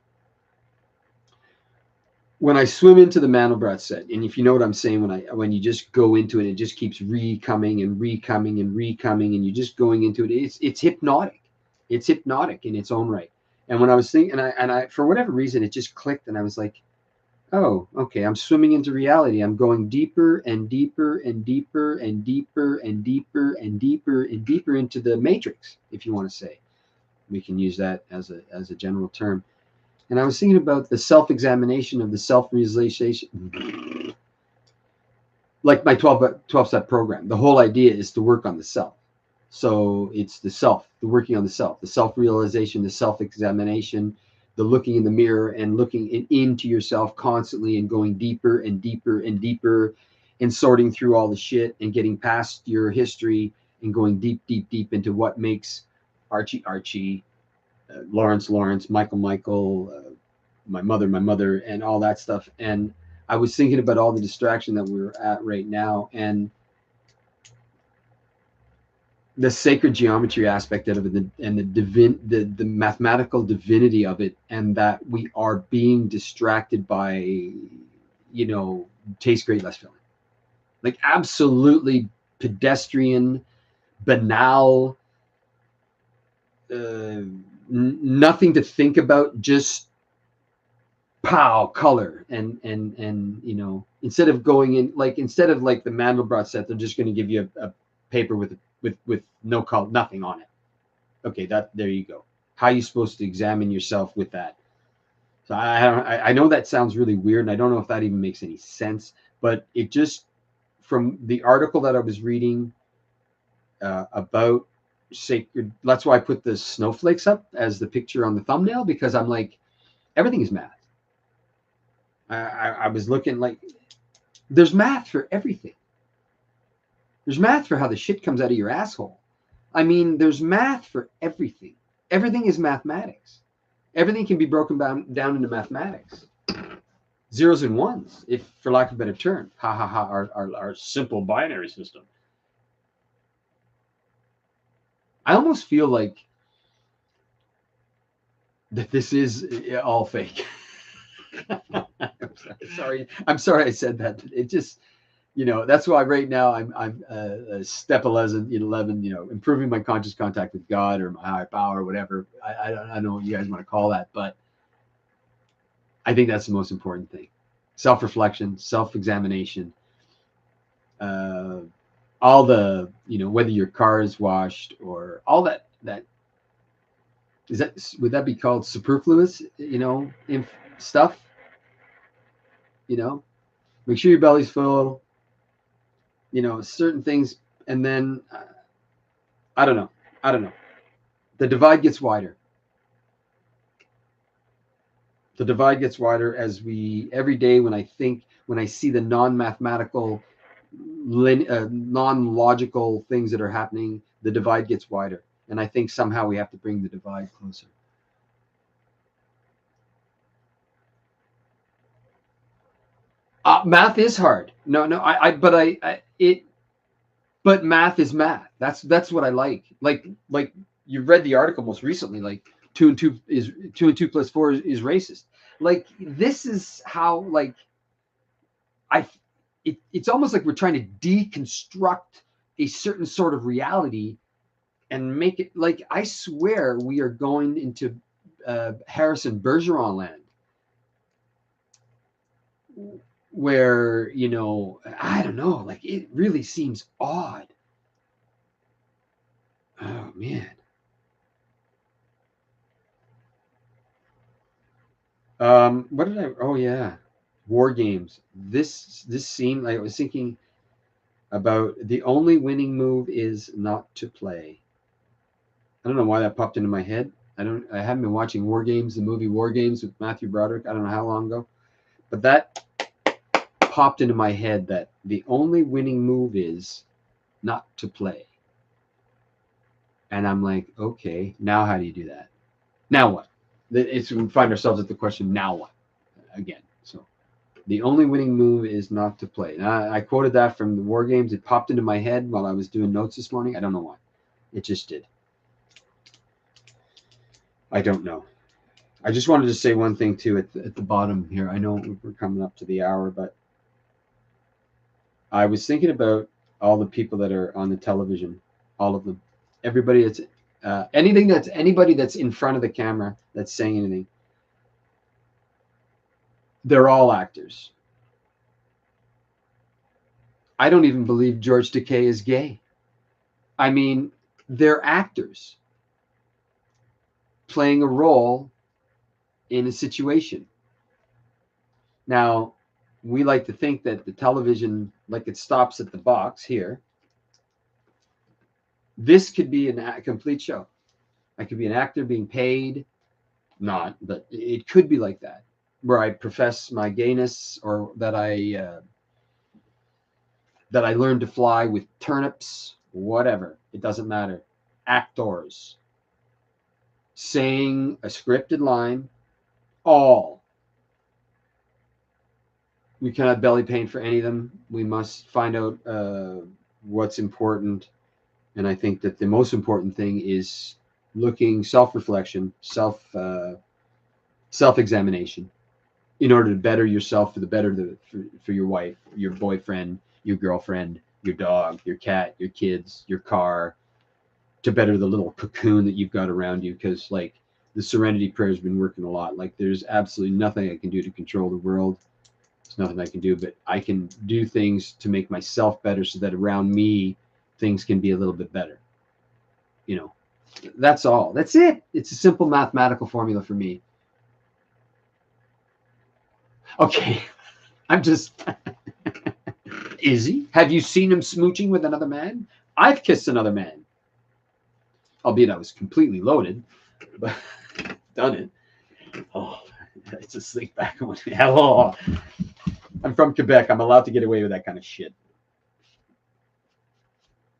When I swim into the Mandelbrot set, and if you know what I'm saying, when you just go into it, it just keeps recoming and recoming and recoming, and you're just going into it. It's hypnotic. It's hypnotic in its own right. And when I was thinking, and I for whatever reason, it just clicked, and I was like, oh, okay, I'm swimming into reality. I'm going deeper and deeper and deeper and deeper and deeper and deeper and deeper into the matrix, if you want to say. We can use that as a general term. And I was thinking about the self-examination of the self-realization, like my 12-step program. The whole idea is to work on the self. So it's the self, the working on the self-realization, the self-examination, the looking in the mirror and looking into yourself constantly and going deeper and deeper and deeper and sorting through all the shit and getting past your history and going deep, deep, deep into what makes Archie, Lawrence, Michael, my mother, and all that stuff. And I was thinking about all the distraction that we're at right now and the sacred geometry aspect of it and the mathematical divinity of it, and that we are being distracted by, tastes great, less filling. Like absolutely pedestrian, banal, nothing to think about, just pow, color. And instead of going in, instead of the Mandelbrot set, they're just going to give you a paper with no color, nothing on it. Okay, there you go. How are you supposed to examine yourself with that? So I know that sounds really weird, and I don't know if that even makes any sense, but it just, from the article that I was reading about sacred, that's why I put the snowflakes up as the picture on the thumbnail, because I'm like, everything is math. I was looking, there's math for everything. There's math for how the shit comes out of your asshole. I mean, there's math for everything. Everything is mathematics. Everything can be broken down into mathematics. Zeros and ones, if for lack of a better term. Ha ha ha, our simple binary system. I almost feel like that this is all fake. I'm sorry I said that. It just, that's why right now I'm step 11, improving my conscious contact with God or my higher power, or whatever. I don't know what you guys want to call that, but I think that's the most important thing. Self-reflection, self-examination, all the, whether your car is washed or all that would that be called superfluous, stuff, make sure your belly's full, certain things. And then I don't know. The divide gets wider. The divide gets wider as every day when I see the non-mathematical, non-logical things that are happening, the divide gets wider. And I think somehow we have to bring the divide closer. Math is hard. But math is math. That's what I like. Like you read the article most recently, 2 and 2 plus 4 is racist. This is how, it's almost like we're trying to deconstruct a certain sort of reality and make it, I swear we are going into Harrison Bergeron land, where, I don't know, it really seems odd. Oh man. What did oh yeah, War Games. This scene, I was thinking about, the only winning move is not to play. I don't know why that popped into my head. I haven't been watching War Games, the movie War Games with Matthew Broderick. I don't know how long ago, but that popped into my head, that the only winning move is not to play. And I'm like, okay, now how do you do that? Now what? We find ourselves at the question, now what? Again. So the only winning move is not to play. And I quoted that from the War Games. It popped into my head while I was doing notes this morning. I don't know why. It just did. I don't know. I just wanted to say one thing too at the bottom here. I know we're coming up to the hour, but I was thinking about all the people that are on the television, all of them, everybody that's anybody that's in front of the camera that's saying anything. They're all actors. I don't even believe George Takei is gay. I mean, they're actors playing a role in a situation. Now, we like to think that the television, like it stops at the box here. This could be a complete show. I could be an actor being paid, not, but it could be like that, where I profess my gayness, or that I learned to fly with turnips, whatever. It doesn't matter. Actors saying a scripted line, all. We cannot belly paint for any of them. We must find out what's important. And I think that the most important thing is looking, self-reflection, self-examination, in order to better yourself for the better for your wife, your boyfriend, your girlfriend, your dog, your cat, your kids, your car, to better the little cocoon that you've got around you. Because like the Serenity Prayer has been working a lot. Like there's absolutely nothing I can do to control the world. There's nothing I can do, but I can do things to make myself better so that around me things can be a little bit better. You know, that's all. That's it. It's a simple mathematical formula for me. Okay, I'm just. Is he? Have you seen him smooching with another man? I've kissed another man. Albeit I was completely loaded, but done it. Oh, it's a sleep back. Hello. I'm from Quebec. I'm allowed to get away with that kind of shit.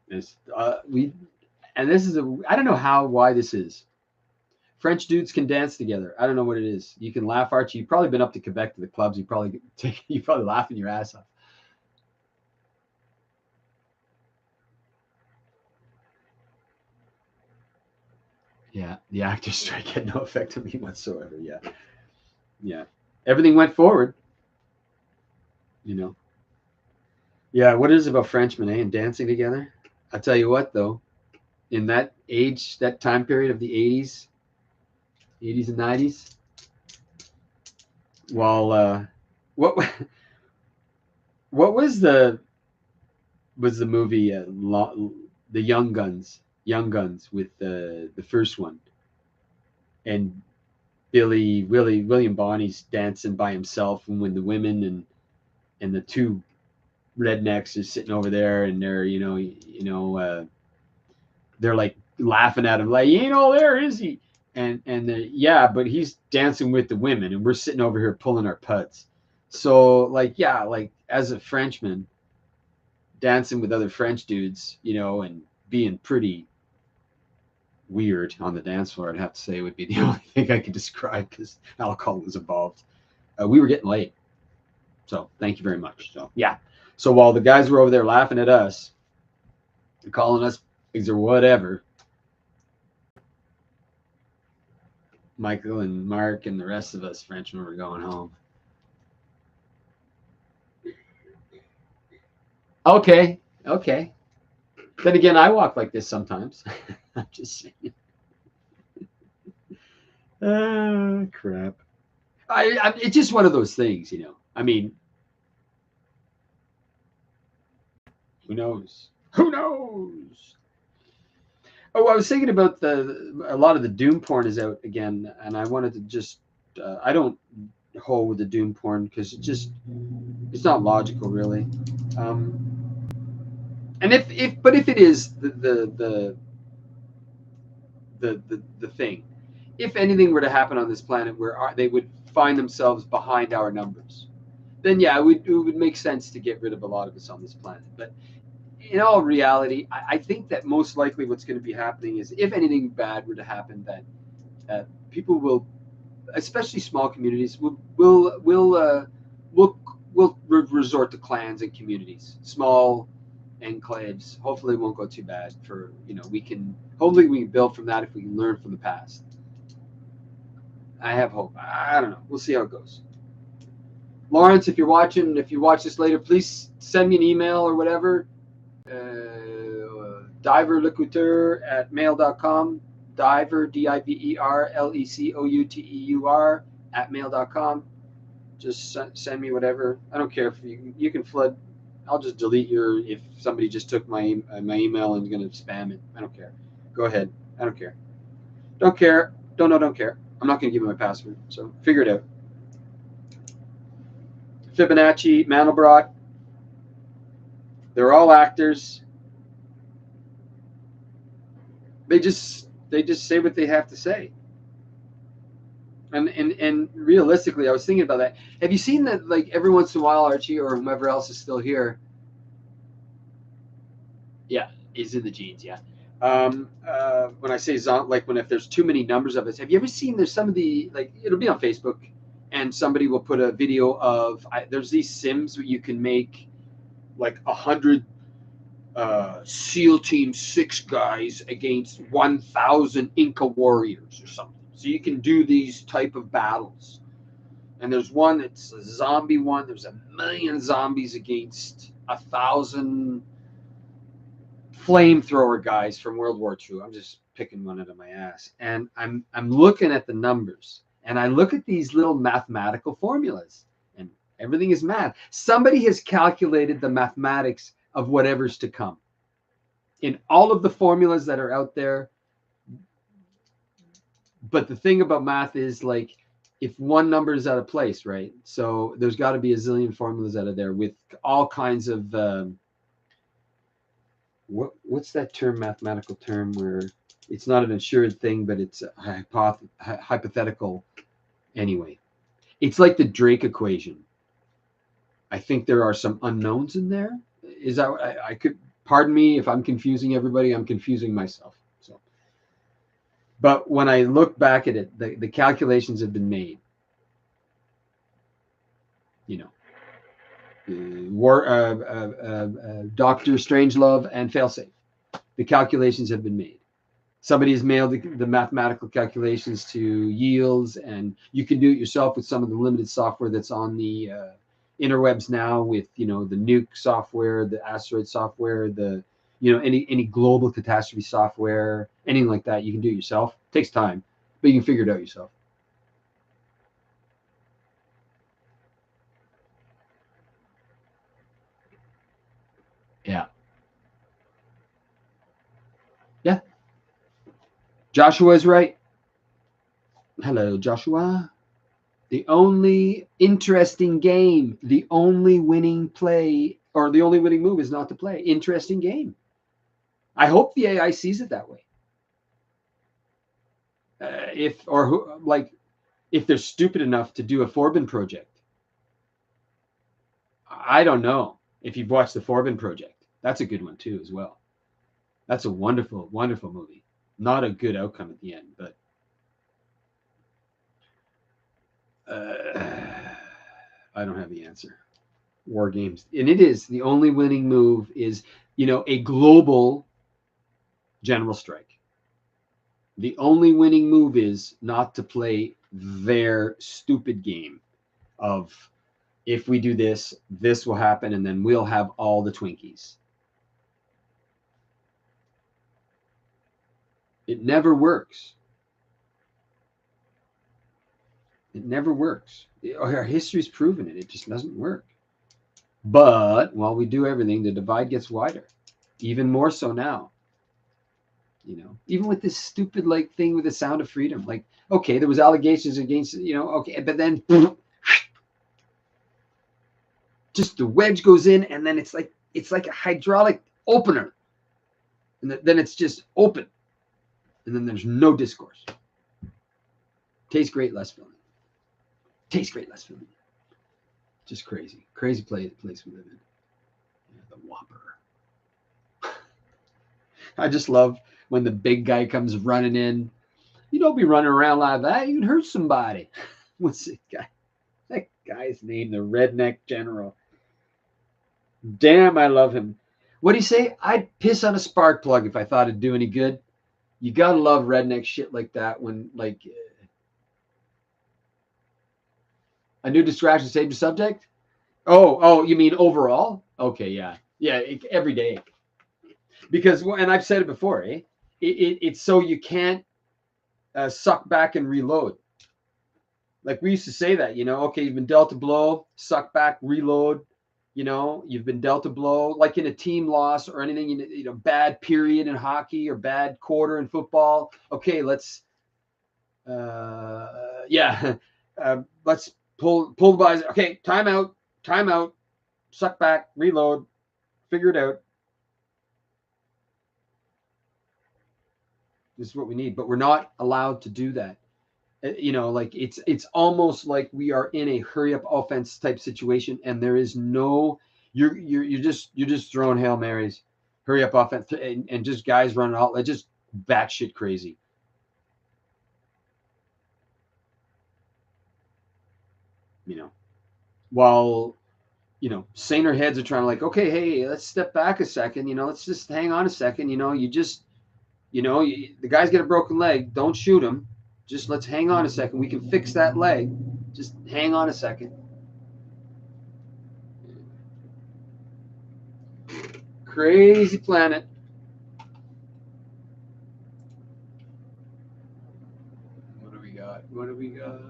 This, this is I don't know why this is. French dudes can dance together. I don't know what it is. You can laugh, Archie. You've probably been up to Quebec to the clubs. You probably laughing your ass off. Yeah, the actor strike had no effect on me whatsoever. Yeah. Everything went forward. You know. Yeah, what is it about Frenchmen, and dancing together? I'll tell you what, though. In that age, that time period of the 80s and 90s, well, what was the movie the Young Guns with the first one, and William Bonney's dancing by himself, and when the women and the two rednecks are sitting over there, and they're they're like laughing at him, like, he ain't all there, is he? And yeah, but he's dancing with the women, and we're sitting over here pulling our putts. So like, yeah, like as a Frenchman, dancing with other French dudes, and being pretty weird on the dance floor, I'd have to say, would be the only thing I could describe, because alcohol was involved. We were getting late, so thank you very much. So yeah, so while the guys were over there laughing at us, calling us pigs or whatever, Michael and Mark and the rest of us Frenchmen were going home. Okay. Then again, I walk like this sometimes. I'm just saying. Crap. It's just one of those things, I mean, who knows? Oh, I was thinking about a lot of the doom porn is out again, and I wanted to just I don't hold with the doom porn because it's not logical, really. And if it is the thing, if anything were to happen on this planet where they would find themselves behind our numbers, then yeah, it would make sense to get rid of a lot of us on this planet. But in all reality, I think that most likely what's going to be happening is, if anything bad were to happen, that people will, especially small communities, will resort to clans and communities, small enclaves. Hopefully it won't go too bad for, hopefully we can build from that if we can learn from the past. I have hope. I don't know. We'll see how it goes. Lawrence, if you're watching, if you watch this later, please send me an email or whatever. diverlecouteur@mail.com. Diver, DIVER, @mail.com. Just send me whatever. I don't care if you can flood. I'll just delete if somebody just took my email and is going to spam it. I don't care. Go ahead. I don't care. Don't care. Don't care. I'm not going to give you my password. So figure it out. Fibonacci, Mandelbrot. They're all actors. They just say what they have to say. And realistically, I was thinking about that. Have you seen that, like, every once in a while, Archie or whomever else is still here? Yeah, is in the genes, yeah. When I say like, if there's too many numbers of us, have you ever seen, there's some of the, like, it'll be on Facebook, and somebody will put a video of, there's these sims where you can make like 100 SEAL Team 6 guys against 1,000 Inca warriors or something. So you can do these type of battles. And there's one that's a zombie one. There's 1,000,000 zombies against 1,000 flamethrower guys from World War II. I'm just picking one out of my ass. And I'm looking at the numbers. And I look at these little mathematical formulas. And everything is math. Somebody has calculated the mathematics of whatever's to come. In all of the formulas that are out there. But the thing about math is, like, if one number is out of place, right? So there's got to be a zillion formulas out of there with all kinds of what's that term, mathematical term, where it's not an assured thing, but it's a hypothetical. Anyway, it's like the Drake equation. I think there are some unknowns in there. Is that I could, pardon me if I'm confusing everybody. I'm confusing myself. So, but when I look back at it, the calculations have been made. Dr. Strangelove and Failsafe. The calculations have been made. Somebody has mailed the mathematical calculations to yields, and you can do it yourself with some of the limited software that's on the interwebs now, with the nuke software, the asteroid software, the any global catastrophe software, anything like that. You can do it yourself. It takes time, but you can figure it out yourself. Yeah. Joshua is right. Hello, Joshua. The only interesting game, the only winning play, or the only winning move is not to play. Interesting game. I hope the AI sees it that way. If they're stupid enough to do a Forbin project. I don't know if you've watched the Forbin project. That's a good one too, as well. That's a wonderful, wonderful movie. Not a good outcome at the end, but I don't have the answer. War games, and it is the only winning move is a global general strike. The only winning move is not to play their stupid game of, if we do this, this will happen, and then we'll have all the Twinkies. It never works. It never works. Our history's proven it. It just doesn't work. But while we do everything, the divide gets wider. Even more so now. Even with this stupid thing with the Sound of Freedom. Like, okay, there was allegations against, okay, but then just the wedge goes in, and then it's like a hydraulic opener. And then it's just open. And then there's no discourse. Tastes great, less filling. Tastes great, less filling. Just crazy. Crazy place we live in. Yeah, the Whopper. I just love when the big guy comes running in. You don't be running around like that. You can hurt somebody. What's that guy? That guy's name, the Redneck General. Damn, I love him. What do you say? I'd piss on a spark plug if I thought it'd do any good. You gotta love redneck shit like that when like a new distraction saved the subject. Oh, you mean overall? Okay, yeah, yeah, every day. Because and I've said it before, eh? It's so you can't suck back and reload. Like we used to say that, okay, you've been dealt a blow, suck back, reload. You've been dealt a blow, like in a team loss or anything, bad period in hockey or bad quarter in football. Okay, let's, yeah, let's pull the bodies. Okay, timeout, suck back, reload, figure it out. This is what we need, but we're not allowed to do that. Like it's almost like we are in a hurry up offense type situation, and there is no you're just throwing Hail Marys, hurry up offense, and just guys running out, like just batshit crazy. While saner heads are trying to like, okay, hey, let's step back a second, let's just hang on a second, the guy's got a broken leg, don't shoot him. Just let's hang on a second. We can fix that leg. Just hang on a second. Crazy planet. What do we got?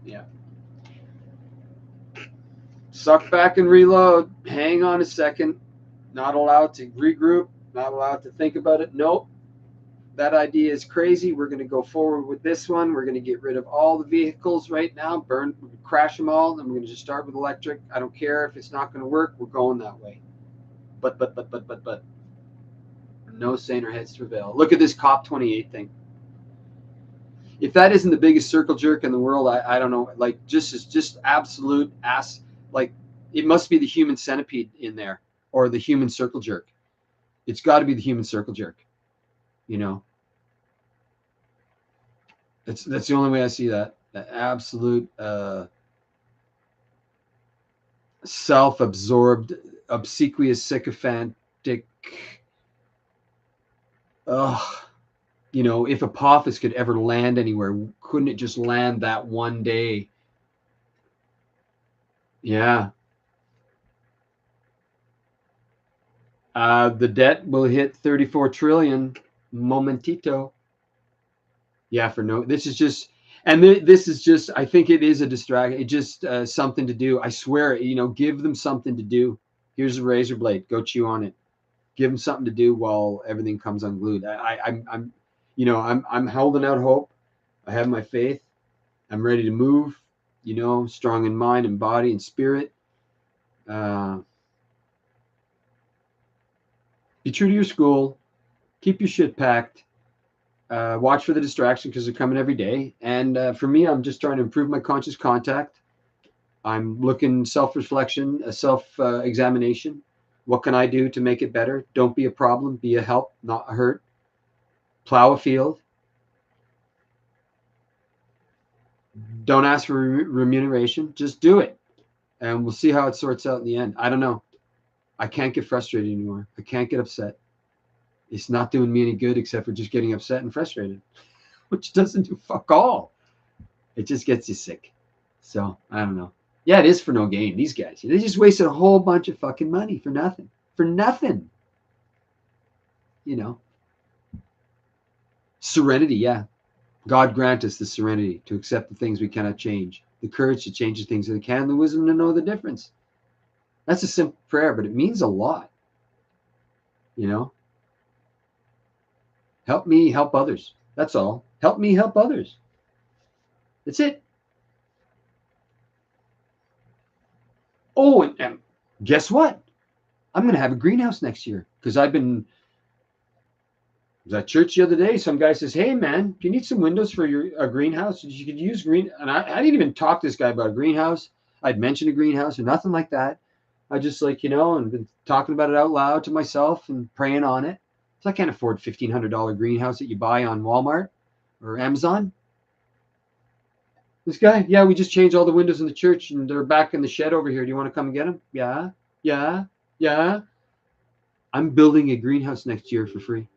Yeah. Suck back and reload. Hang on a second. Not allowed to regroup. Not allowed to think about it. Nope. That idea is crazy. We're going to go forward with this one. We're going to get rid of all the vehicles right now, crash them all. Then we're going to just start with electric. I don't care if it's not going to work. We're going that way. But. No saner heads to prevail. Look at this COP28 thing. If that isn't the biggest circle jerk in the world, I don't know. Like, just absolute ass. Like, it must be the human centipede in there or the human circle jerk. It's got to be the human circle jerk. That's the only way I see that. The absolute self-absorbed, obsequious, sycophantic. If Apophis could ever land anywhere, couldn't it just land that one day? Yeah. The debt will hit 34 trillion momentito. Yeah, this is just, I think it is a distraction. It's just something to do. I swear, give them something to do. Here's a razor blade. Go chew on it. Give them something to do while everything comes unglued. I'm holding out hope. I have my faith. I'm ready to move, strong in mind and body and spirit. Be true to your school. Keep your shit packed. Watch for the distraction because they're coming every day. And for me, I'm just trying to improve my conscious contact. I'm looking self-reflection, a self-examination. What can I do to make it better? Don't be a problem. Be a help, not a hurt. Plow a field. Don't ask for remuneration. Just do it. And we'll see how it sorts out in the end. I don't know. I can't get frustrated anymore. I can't get upset. It's not doing me any good except for just getting upset and frustrated, which doesn't do fuck all. It just gets you sick. So, I don't know. Yeah, it is for no gain. These guys, they just wasted a whole bunch of fucking money for nothing. For nothing. Serenity, yeah. God grant us the serenity to accept the things we cannot change, the courage to change the things that we can, the wisdom to know the difference. That's a simple prayer, but it means a lot. Help me help others. That's all. Help me help others. That's it. Oh, and guess what? I'm going to have a greenhouse next year because I was at church the other day. Some guy says, "Hey, man, do you need some windows for a greenhouse? You could use green." And I didn't even talk to this guy about a greenhouse. I'd mentioned a greenhouse or nothing like that. I just and been talking about it out loud to myself and praying on it. So I can't afford $1,500 greenhouse that you buy on Walmart or Amazon. This guy, yeah, we just changed all the windows in the church and they're back in the shed over here. Do you want to come and get them? Yeah. Yeah, yeah. I'm building a greenhouse next year for free.